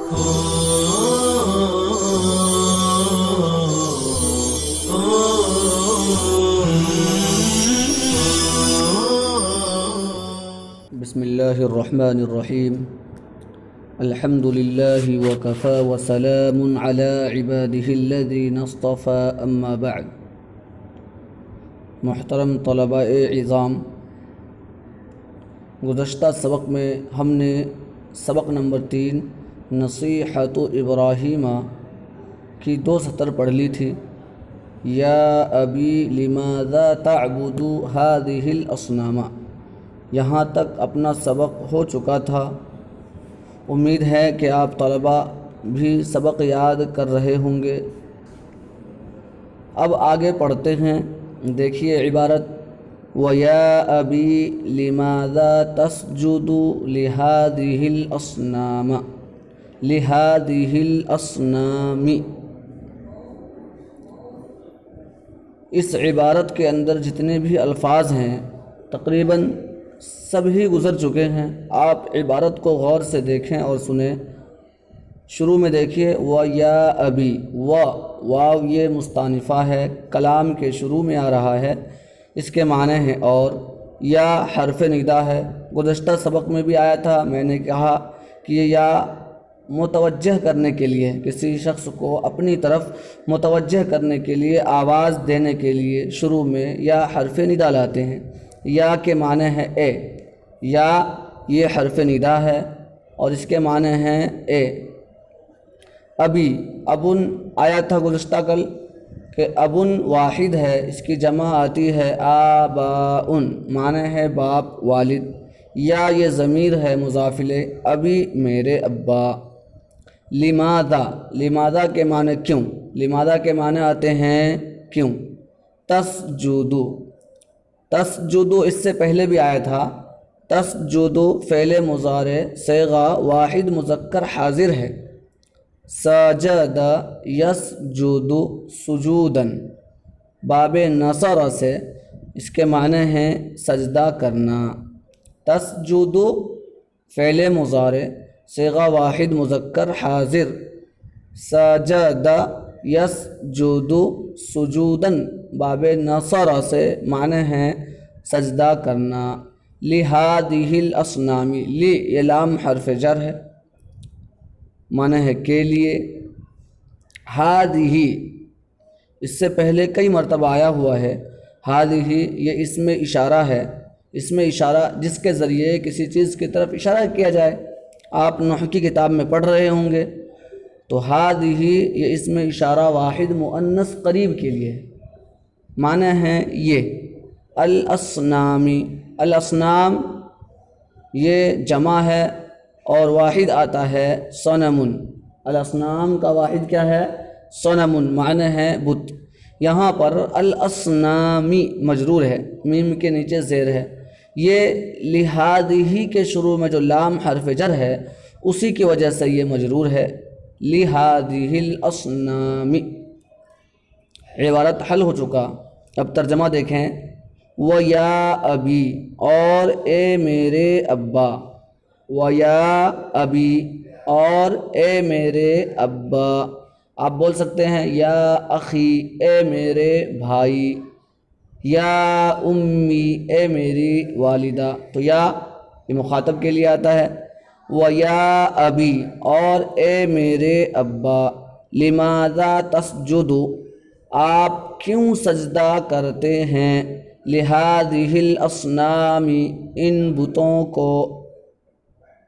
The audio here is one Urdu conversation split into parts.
بسم اللہ الرحمن الرحیم الحمد للہ وکفى وسلام علی عباده الذین اصطفى اما بعد۔ محترم طلباء عظام، گزشتہ سبق میں ہم نے سبق نمبر 3 نصیحۃ ابراہیم کی 2 سطر پڑھ لی تھی۔ یا ابی لماذا تعبد هذه الاصنام، یہاں تک اپنا سبق ہو چکا تھا۔ امید ہے کہ آپ طلباء بھی سبق یاد کر رہے ہوں گے۔ اب آگے پڑھتے ہیں، دیکھیے عبارت وَيَا أَبِي لِمَاذَا تَسْجُدُ لِهَذِهِ الْأَصْنَامِ لِهَذِهِ الْأَصْنَامِ۔ اس عبارت کے اندر جتنے بھی الفاظ ہیں تقریباً سبھی گزر چکے ہیں۔ آپ عبارت کو غور سے دیکھیں اور سنیں۔ شروع میں دیکھیے وَيَا أَبِي، واو یہ مستانفہ ہے، کلام کے شروع میں آ رہا ہے، اس کے معنی ہے اور، یا حرف ندا ہے۔ گزشتہ سبق میں بھی آیا تھا، میں نے کہا کہ یہ یا متوجہ کرنے کے لیے، کسی شخص کو اپنی طرف متوجہ کرنے کے لیے، آواز دینے کے لیے شروع میں یا حرف ندا لاتے ہیں۔ یا کے معنی ہے اے، یا یہ حرف ندا ہے اور اس کے معنی ہیں اے۔ ابی، ابن آیا تھا گزشتہ کل کہ ابن واحد ہے، اس کی جمع آتی ہے آباء، معنی ہے باپ، والد۔ یا یہ ضمیر ہے مضاف الیہ، ابی میرے ابا۔ لماذا، لماذا کے معنی کیوں، لماذا کے معنی آتے ہیں کیوں۔ تسجدو، تسجدو اس سے پہلے بھی آیا تھا۔ تسجدو فعل مضارع صیغہ واحد مذکر حاضر ہے۔ سجد یسجد سجودا، باب نصر سے، اس کے معنی ہیں سجدہ کرنا۔ تسجد فعل مضارع صیغہ واحد مذکر حاضر، سجد یسجد سجودا باب نصر سے، معنی ہیں سجدہ کرنا۔ لِهَذِهِ الْأَصْنَامِ، لی یہ لام حرف جر ہے، معنی ہے کے لیے۔ هَذِهِ اس سے پہلے کئی مرتبہ آیا ہوا ہے۔ هَذِهِ یہ اسم اشارہ ہے، اسم اشارہ جس کے ذریعے کسی چیز کی طرف اشارہ کیا جائے۔ آپ نحو کی کتاب میں پڑھ رہے ہوں گے تو هَذِهِ یہ اسم اشارہ واحد مؤنث قریب کے لیے، معنی ہے یہ۔ الاصنامی، الاصنام یہ جمع ہے اور واحد آتا ہے صنم۔ الاصنام کا واحد کیا ہے؟ صنم، معنی ہے بت۔ یہاں پر الاصنامی مجرور ہے، میم کے نیچے زیر ہے۔ یہ لِهَذِهِ کے شروع میں جو لام حرف جر ہے اسی کی وجہ سے یہ مجرور ہے، لِهَذِهِ الْأَصْنَامِ۔ عبارت حل ہو چکا، اب ترجمہ دیکھیں۔ وَيَا أَبِي، اور اے میرے ابا۔ وَيَا أَبِي، اور اے میرے ابا۔ آپ بول سکتے ہیں یا اخی، اے میرے بھائی، یا امی، اے میری والدہ۔ تو یا یہ مخاطب کے لیے آتا ہے۔ وَيَا أَبِي، اور اے میرے ابا۔ لِمَاذَا تَسْجُدُ، آپ کیوں سجدہ کرتے ہیں۔ لِهَذِهِ الْأَصْنَامِ، ان بتوں کو،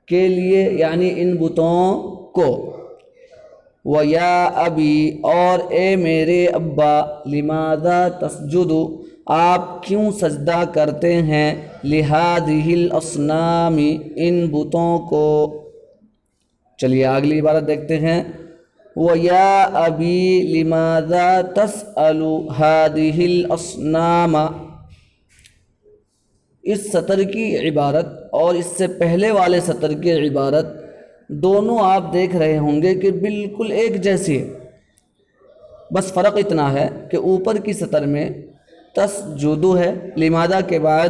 کے لیے یعنی ان بتوں کو۔ وَيَا أَبِي، اور اے میرے ابا۔ لِمَاذَا تَسْجُدُ، آپ کیوں سجدہ کرتے ہیں۔ لِهَذِهِ الْأَصْنَامِ، ان بتوں کو۔ چلیے اگلی عبارت دیکھتے ہیں۔ وَيَا أَبِي لِمَاذَا تَسْأَلُ هَذِهِ الْأَصْنَامَ، اس سطر کی عبارت اور اس سے پہلے والے سطر کی عبارت دونوں آپ دیکھ رہے ہوں گے کہ بالکل ایک جیسی ہے، بس فرق اتنا ہے کہ اوپر کی سطر میں تسجدو ہے، لماذا کے بعد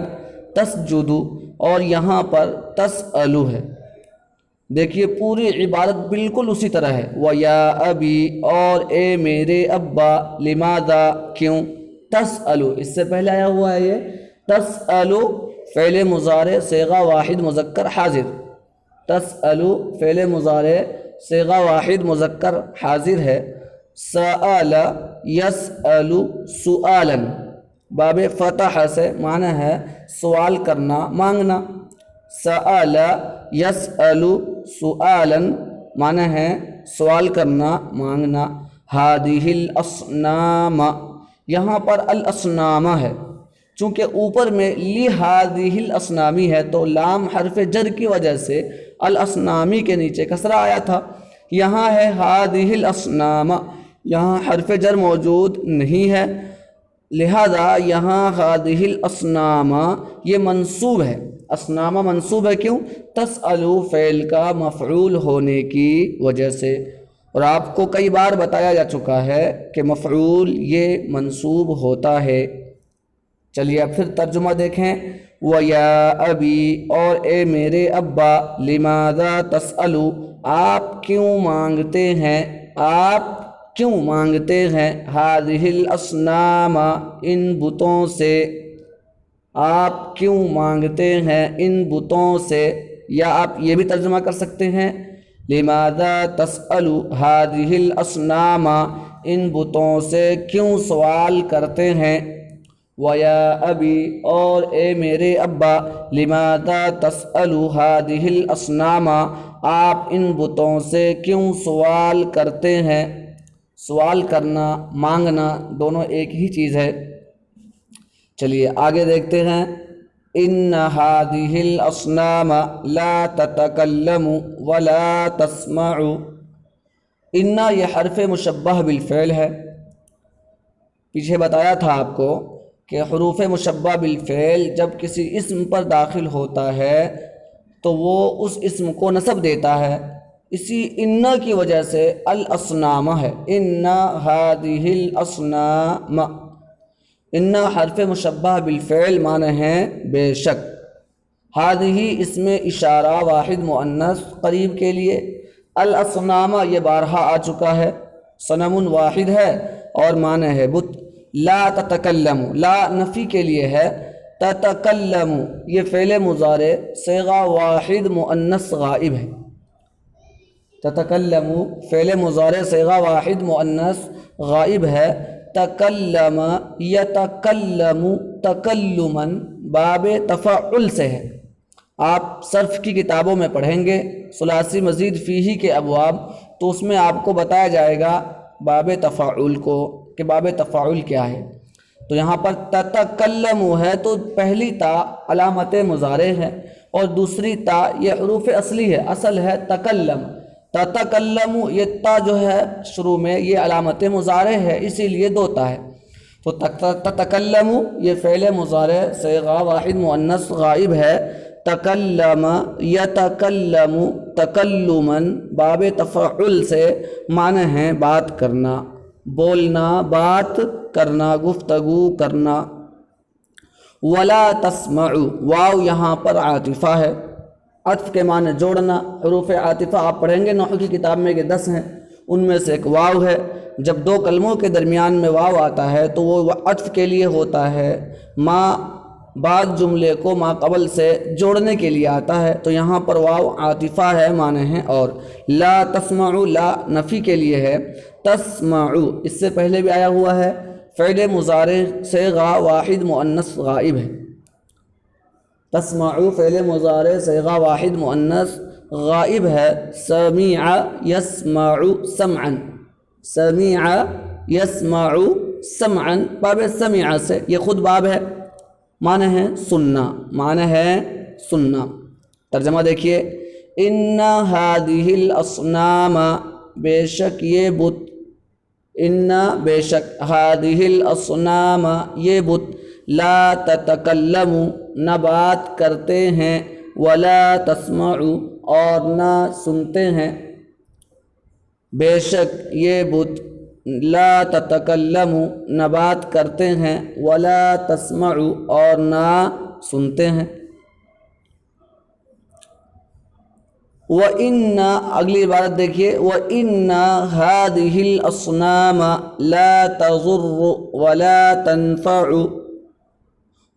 تسجدو، اور یہاں پر تسألو ہے۔ دیکھیے پوری عبارت بالکل اسی طرح ہے، وَيَا أَبِي، اور اے میرے ابا، لماذا، کیوں، تسألو اس سے پہلے آیا ہوا ہے، یہ تسألو فعل مضارع صیغہ واحد مذکر حاضر، تسألو فعل مضارع صیغہ واحد مذکر حاضر ہے، سأل یسأل سؤالا باب فتح سے معنی ہے سوال کرنا، مانگنا، سأل یسأل سؤالا معنی ہے سوال کرنا، مانگنا، ہادہ الاصنام، یہاں پر الاصنام ہے، چونکہ اوپر میں لہذہ الاصنامی ہے تو لام حرف جر کی وجہ سے الاصنامی کے نیچے کسرہ آیا تھا، یہاں ہے ہادہ الاصنام، یہاں حرف جر موجود نہیں ہے، لہذا یہاں ہادہ الاصنام یہ منصوب ہے، اصنام منصوب ہے، کیوں، تسألو فعل کا مفعول ہونے کی وجہ سے، اور آپ کو کئی بار بتایا جا چکا ہے کہ مفعول یہ منصوب ہوتا ہے۔ چلیے اب پھر ترجمہ دیکھیں، وَيَا أَبِي، اور اے میرے ابا، لماذا تسألو، آپ کیوں مانگتے ہیں، آپ کیوں مانگتے ہیں، هذه الاصنام، ان بتوں سے، آپ کیوں مانگتے ہیں ان بتوں سے، یا آپ یہ بھی ترجمہ کر سکتے ہیں، لماذا تسألو هذه الاصنام، ان بتوں سے کیوں سوال کرتے ہیں، وَيَا أَبِي، اور اے میرے ابا، لماذا تسألو هذه الاصنام، آپ ان بتوں سے کیوں سوال کرتے ہیں، سوال کرنا، مانگنا دونوں ایک ہی چیز ہے۔ چلیے آگے دیکھتے ہیں، ان هذه الاصنام لا تتکلم ولا تسمع، ان یہ حرف مشبہ بالفعل ہے، پیچھے بتایا تھا آپ کو کہ حروف مشبہ بالفعل جب کسی اسم پر داخل ہوتا ہے تو وہ اس اسم کو نسب دیتا ہے، اسی ان کی وجہ سے الاصنام ہے، ان هذه الاصنام، ان حرف مشبہ بالفعل معنی ہے بے شک، هذه اس میں اشارہ واحد مؤنث قریب کے لیے، الاصنام یہ بارہا آ چکا ہے، صنم واحد ہے اور معنی ہے بت، لا تتکلم، لا نفی کے لیے ہے، تتکلم یہ فعل مضارع صیغہ واحد مؤنث غائب ہے، تتکلم فعل مضارع صیغہ واحد مؤنث غائب ہے، تکلم یتکلم تکلما باب تفعل سے ہے، آپ صرف کی کتابوں میں پڑھیں گے ثلاثی مزید فیہ کے ابواب تو اس میں آپ کو بتایا جائے گا باب تفاعل کو کہ باب تفاعل کیا ہے، تو یہاں پر تتکلم ہے تو پہلی تا علامت مضارع ہے اور دوسری تا یہ حروف اصلی ہے، اصل ہے تکلم، تتکلم یہ تا جو ہے شروع میں یہ علامت مضارع ہے اسی لیے دو تا ہے، تو تتکلم یہ فعل مضارع صیغہ واحد مؤنث غائب ہے، تکلم یتکلم تکلما باب تفعل سے معنی ہے بات کرنا، بولنا، بات کرنا، گفتگو کرنا، ولا تسمع واو یہاں پر عاطفہ ہے، عطف کے معنی جوڑنا، حروف عاطفہ آپ پڑھیں گے نحو کی کتاب میں کہ 10 ہیں، ان میں سے ایک واو ہے، جب دو کلموں کے درمیان میں واو آتا ہے تو وہ عطف کے لیے ہوتا ہے، ما بعد جملے کو ما قبل سے جوڑنے کے لیے آتا ہے، تو یہاں پر واو عاطفہ ہے معنی ہے، اور لا تسمع لا نفی کے لیے ہے، تسمع اس سے پہلے بھی آیا ہوا ہے، فعل مضارع صیغہ واحد مؤنث غائب ہے، تسمع فعل مضارع صیغہ واحد مؤنث غائب ہے، سمع یسمع سمعا، سمع یسمع سمعا باب سمع سے یہ خود باب ہے، معنی ہے سننا، معنی ہے سننا، ترجمہ دیکھیے، ان هذه الاصنام بے شک یہ بت، ان بے شک هذه الاصنام یہ بت، لا تتکلم نہ بات کرتے ہیں، ولا تسمع اور نہ سنتے ہیں، بے شک یہ بت لا تتکلم نہ بات کرتے ہیں، ولا تسمع اور نہ سنتے ہیں۔ وَإِنَّ اگلی عبارت دیکھیے وَإِنَّ هَذِهِ الْأَصْنَامَ لَا تَضُرُّ وَلَا تَنْفَعُ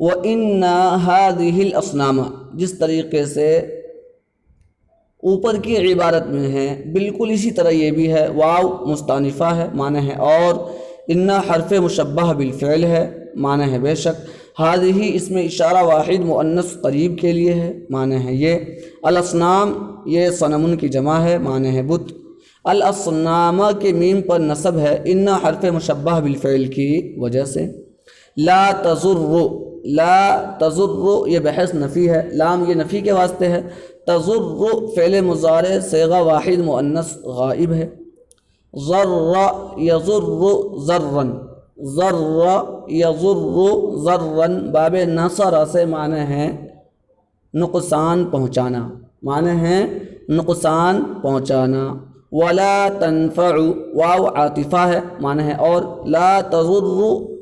وَإِنَّ هَذِهِ الْأَصْنَامَ، جس طریقے سے اوپر کی عبارت میں ہے بالکل اسی طرح یہ بھی ہے، واو مستانفہ ہے معنی ہے اور، ان حرف مشبہ بالفعل ہے معنی ہے بے شک، ہذہ اس میں اشارہ واحد مؤنث قریب کے لیے ہے معنی ہے یہ، الاصنام یہ صنم کی جمع ہے معنی ہے بت، الاصنام کے میم پر نصب ہے ان حرف مشبہ بالفعل کی وجہ سے، لا تضر، لا تضر یہ بحث نفی ہے، لام یہ نفی کے واسطے ہے، تضر فعل مضارع صیغہ واحد مؤنث غائب ہے، ضر یضر ضرًا، ضر یضر ضرًا باب نصر سے معنی ہے نقصان پہنچانا، معنی ہے نقصان پہنچانا، ولا تنفع واو عاطفہ ہے معنی ہے اور، لا تضر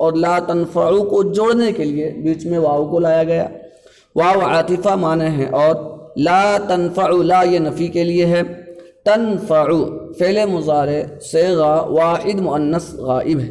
اور لا تنفع کو جوڑنے کے لیے بیچ میں واو کو لایا گیا، واو عاطفہ معنی ہے اور، لا تنفع لا یہ نفی کے لیے ہے، تنفع فعل مضارع صیغہ واحد مؤنث غائب ہے،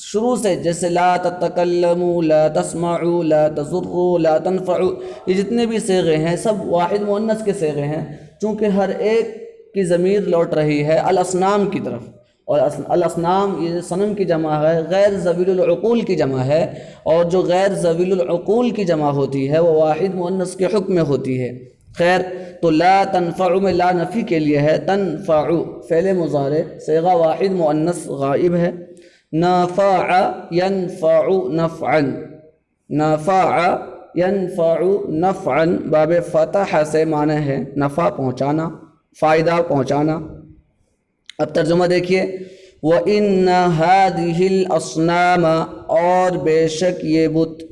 شروع سے جیسے لا تتکلموا، لا تسمعوا، لا تضروا، لا تنفعوا، یہ جتنے بھی صیغے ہیں سب واحد مؤنث کے صیغے ہیں، چونکہ ہر ایک کی ضمیر لوٹ رہی ہے الاصنام کی طرف، اور الاصنام یہ صنم کی جمع ہے، غیر ذویل العقول کی جمع ہے، اور جو غیر ذویل العقول کی جمع ہوتی ہے وہ واحد مؤنث کے حکم میں ہوتی ہے، خیر تو لا تنفع میں لا نفی کے لیے ہے، تنفع فعل مضارع صیغہ واحد مؤنث غائب ہے، نفع ينفع نفعا، نفع ينفع نفعا باب فتح سے معنی ہے نفع پہنچانا، فائدہ پہنچانا۔ اب ترجمہ دیکھیے وَإِنَّ هَذِهِ الْأَصْنَامَ اور بے شک یہ بت،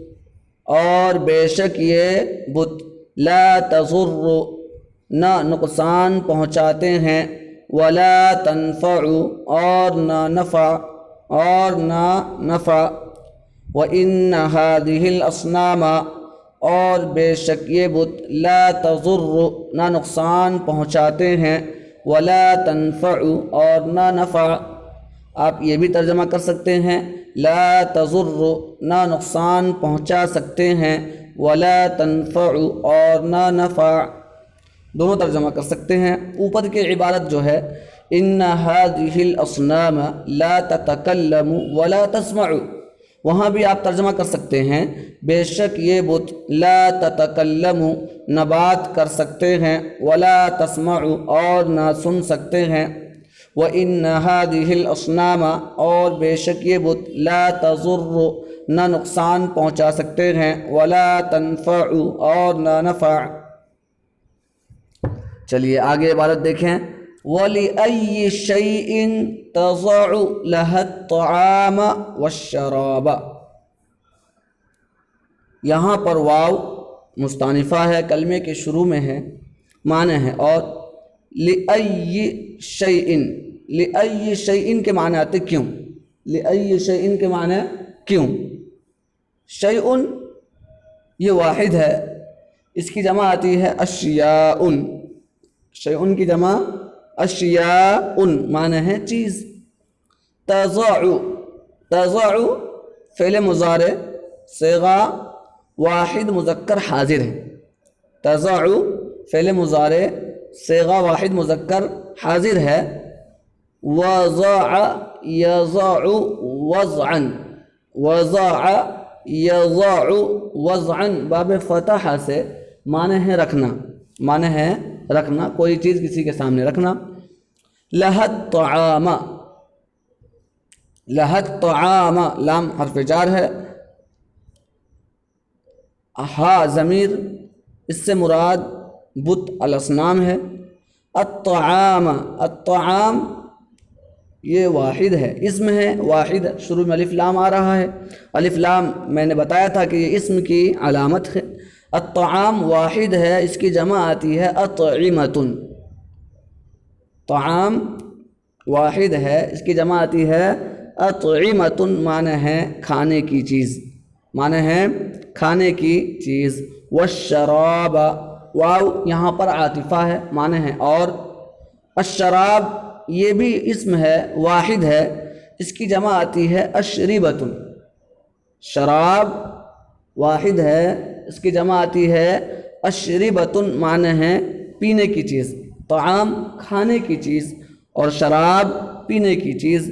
اور بے شک یہ بت، لا تضر نہ نقصان پہنچاتے ہیں، ولا تنفع اور نہ نفع، اور نہ نفع، وَإِنَّ هَذِهِ الْأَصْنَامَ اور بے شک یہ بت، لا تضر نہ نقصان پہنچاتے ہیں، ولا تنفع اور نہ نفع، آپ یہ بھی ترجمہ کر سکتے ہیں لا تضر نہ نقصان پہنچا سکتے ہیں، ولا تنفع اور نہ نفع، دونوں ترجمہ کر سکتے ہیں۔ اوپر کی عبارت جو ہے ان هذه الاصنام لا تتکلم ولا تسمع، وہاں بھی آپ ترجمہ کر سکتے ہیں بے شک یہ بت لا تتکلم نہ بات کر سکتے ہیں، ولا تسمع اور نہ سن سکتے ہیں، وَإِنَّ هَذِهِ الْأَصْنَامَ اور بے شک یہ بت لا تضر نہ نقصان پہنچا سکتے ہیں، ولا تنفع اور نہ نفع۔ چلیے آگے عبارت دیکھیں وَلِأَيِّ شَيْءٍ تَضَعُ لَهَا الطَّعَامَ وَالشَّرَابَ، یہاں پر واو مستانفہ ہے، کلمے کے شروع میں ہے معنی ہے اور، لِأَيِّ شَيْءٍ، لِأَيِّ شَيْءٍ کے معنی آتے کیوں، لِأَيِّ شَيْءٍ کے معنی کیوں، شیء یہ واحد ہے، اس کی جمع آتی ہے اشیاء، شیء کی جمع اشیاء معنی ہے چیز، تضع، تضع فعل مضارع صیغہ واحد مذکر حاضر ہے، تضع فعل مضارع صیغہ واحد مذکر حاضر ہے، وضع یضع وضعا، وضع یضع وضعا باب فتح سے معنی ہے رکھنا، معنی ہے رکھنا، کوئی چیز کسی کے سامنے رکھنا، لها الطعام، لها الطعام لام حرف جار ہے، ہا ضمیر اس سے مراد بت الاصنام ہے، الطعام، الطعام یہ واحد ہے، اسم ہے واحد، شروع میں الف لام آ رہا ہے، الف لام میں نے بتایا تھا کہ یہ اسم کی علامت ہے، الطعام واحد ہے، اس کی جمع آتی ہے اطعمۃ، طعام واحد ہے، اس کی جمع آتی ہے اطعمۃ معنی ہے کھانے کی چیز، معنی ہے کھانے کی چیز، والشراب واو یہاں پر عاطفہ ہے، معنی ہے اور، الشراب یہ بھی اسم ہے، واحد ہے، اس کی جمع آتی ہے اشربۃ، شراب واحد ہے، اس کی جمع آتی ہے اشربۃ، معنی ہے پینے کی چیز، طعام کھانے کی چیز اور شراب پینے کی چیز۔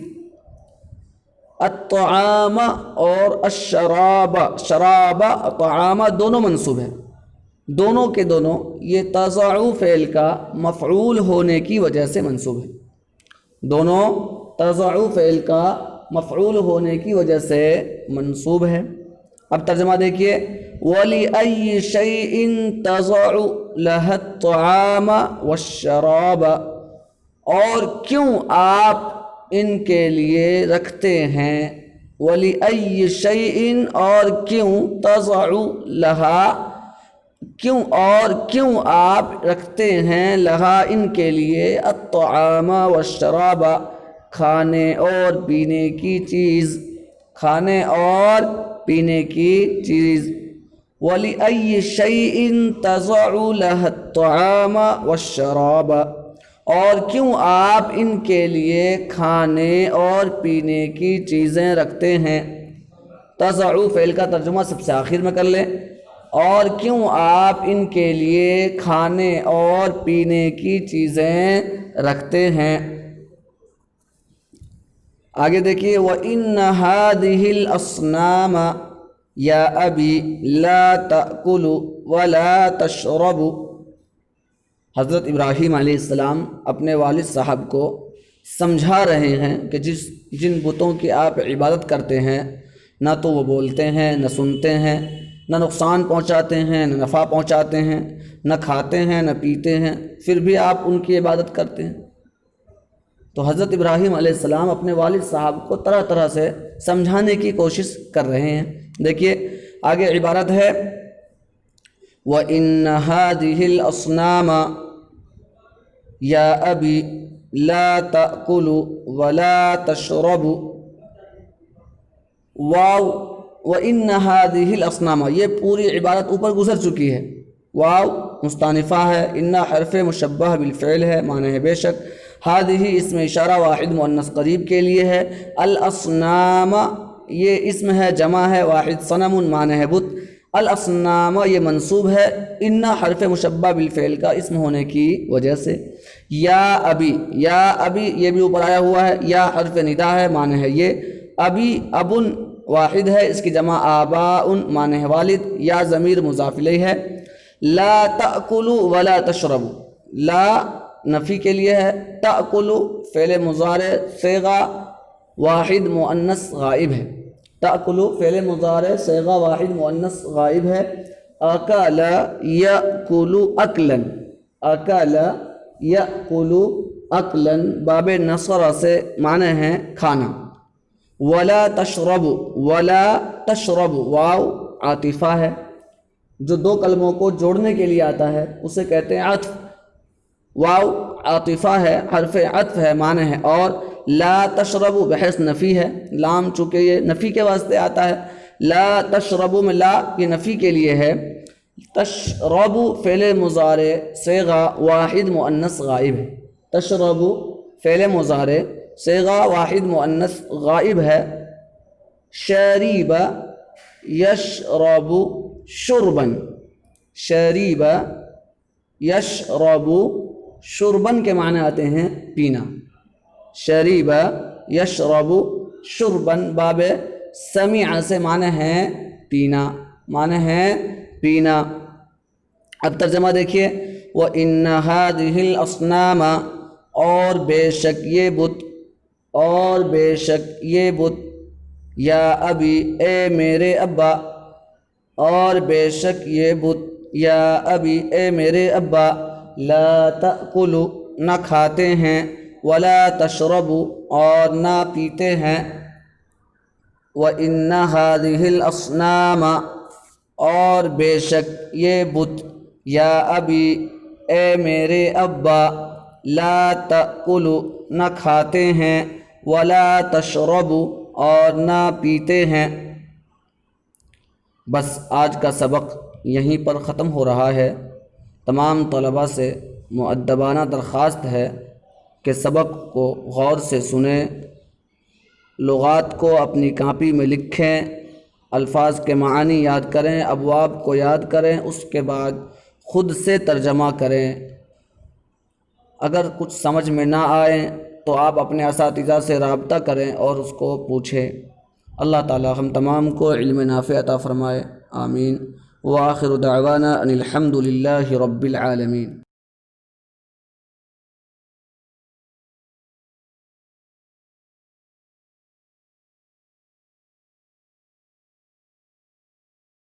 الطعام اور الشراب، شراب طعام دونوں منصوب ہیں، دونوں کے دونوں یہ تضع فعل کا مفعول ہونے کی وجہ سے منصوب ہے، دونوں تضع فعل کا مفعول ہونے کی وجہ سے منصوب ہے۔ اب ترجمہ دیکھیے، وَلِأَيِّ شَيْءٍ تَضَعُ لَهَا الطَّعَامَ وَالشَّرَابَ، اور کیوں آپ ان کے لیے رکھتے ہیں، وَلِأَيِّ شَيْءٍ اور کیوں، تَضَعُ لَهَا کیوں، اور کیوں آپ رکھتے ہیں، لہا ان کے لیے، الطعام والشراب کھانے اور پینے کی چیز، کھانے اور پینے کی چیز۔ وَلِأَيِّ شَيْءٍ تَضَعُ لَهَا الطَّعَامَ وَالشَّرَابَ، اور کیوں آپ ان کے لیے کھانے اور پینے کی چیزیں رکھتے ہیں۔ تضع فعل کا ترجمہ سب سے آخر میں کر لیں، اور کیوں آپ ان کے لیے کھانے اور پینے کی چیزیں رکھتے ہیں۔ آگے دیکھیے، وَإِنَّ هَذِهِ الْأَصْنَامَ يَا أَبِي لَا تَأْكُلُ وَلَا تَشْرَبُ، حضرت ابراہیم علیہ السلام اپنے والد صاحب کو سمجھا رہے ہیں کہ جن بتوں کی آپ عبادت کرتے ہیں، نہ تو وہ بولتے ہیں، نہ سنتے ہیں، نہ نقصان پہنچاتے ہیں، نہ نفع پہنچاتے ہیں، نہ کھاتے ہیں، نہ پیتے ہیں، پھر بھی آپ ان کی عبادت کرتے ہیں۔ تو حضرت ابراہیم علیہ السلام اپنے والد صاحب کو طرح طرح سے سمجھانے کی کوشش کر رہے ہیں۔ دیکھیے آگے عبارت ہے، وَإِنَّ هَذِهِ الْأَصْنَامَ يَا أَبِي لَا تَأْكُلُ وَلَا تَشْرَبُ، واو وَإِنَّ هَذِهِ الْأَصْنَامَ، یہ پوری عبارت اوپر گزر چکی ہے، واو مستانفہ ہے، اِنَّ حرف مشبہ بالفعل ہے، معنی ہے بے شک، هذه اسم اشارہ واحد مؤنث قریب کے لیے ہے، الاصنام یہ اسم ہے، جمع ہے، واحد صنم معنی ہے بت، الاصنام یہ منصوب ہے ان حرف مشبہ بالفعل کا اسم ہونے کی وجہ سے۔ یا ابی، یا ابی یہ بھی اوپر آیا ہوا ہے، یا حرف ندا ہے، معنی ہے یہ، ابی ابن واحد ہے، اس کی جمع آباء معنی ہے والد، یا ضمیر مضاف الیہ ہے۔ لا تأکلوا ولا تشربوا، لا نفی کے لیے ہے، تأکلوا فعل مضارع صیغہ واحد مؤنث غائب ہے، تأکلوا فعل مضارع صیغہ واحد مؤنث غائب ہے۔ اکل یأکل اکلا، اکل یأکل اکلا باب نصر سے معنی ہے کھانا۔ ولا تشرب، ولا تشرب واو عاطفہ ہے، جو دو کلموں کو جوڑنے کے لیے آتا ہے اسے کہتے ہیں عطف، واو عاطفہ ہے، حرف عطف ہے، معنی ہے اور، لا تشرب بحث نفی ہے، لام چونکہ یہ نفی کے واسطے آتا ہے، لا تشرب میں لا یہ نفی کے لیے ہے، تشرب فعل مضارع صیغہ واحد مؤنث غائب ہے، تشرب فعل مضارع صیغہ واحد مؤنث غائب ہے۔ شریب یشرب شربن، شریب یشرب شربن کے معنی آتے ہیں پینا، شریب یشرب شربن باب سمع سے معنی ہے پینا، معنی ہے پینا۔ اب ترجمہ دیکھیے، وَإِنَّ هَذِهِ الْأَصْنَامَ اور بے شک یہ بت، اور بے شک یہ بت، یا ابی اے میرے ابا، اور بے شک یہ بت، یا ابی اے میرے ابا، لا تأکل نہ کھاتے ہیں، ولا تشرب اور نہ پیتے ہیں، وَإِنَّ هَذِهِ الْأَصْنَامَ اور بے شک یہ بت، یا ابی اے میرے ابا، لا تأکل نہ کھاتے ہیں، ولا تشرب اور نہ پیتے ہیں۔ بس آج کا سبق یہیں پر ختم ہو رہا ہے۔ تمام طلباء سے مؤدبانہ درخواست ہے کہ سبق کو غور سے سنیں، لغات کو اپنی کاپی میں لکھیں، الفاظ کے معانی یاد کریں، ابواب کو یاد کریں، اس کے بعد خود سے ترجمہ کریں۔ اگر کچھ سمجھ میں نہ آئے تو آپ اپنے اساتذہ سے رابطہ کریں اور اس کو پوچھیں۔ اللہ تعالی ہم تمام کو علم نافع عطا فرمائے، آمین۔ وآخر دعوانا ان الحمد للہ رب العالمین۔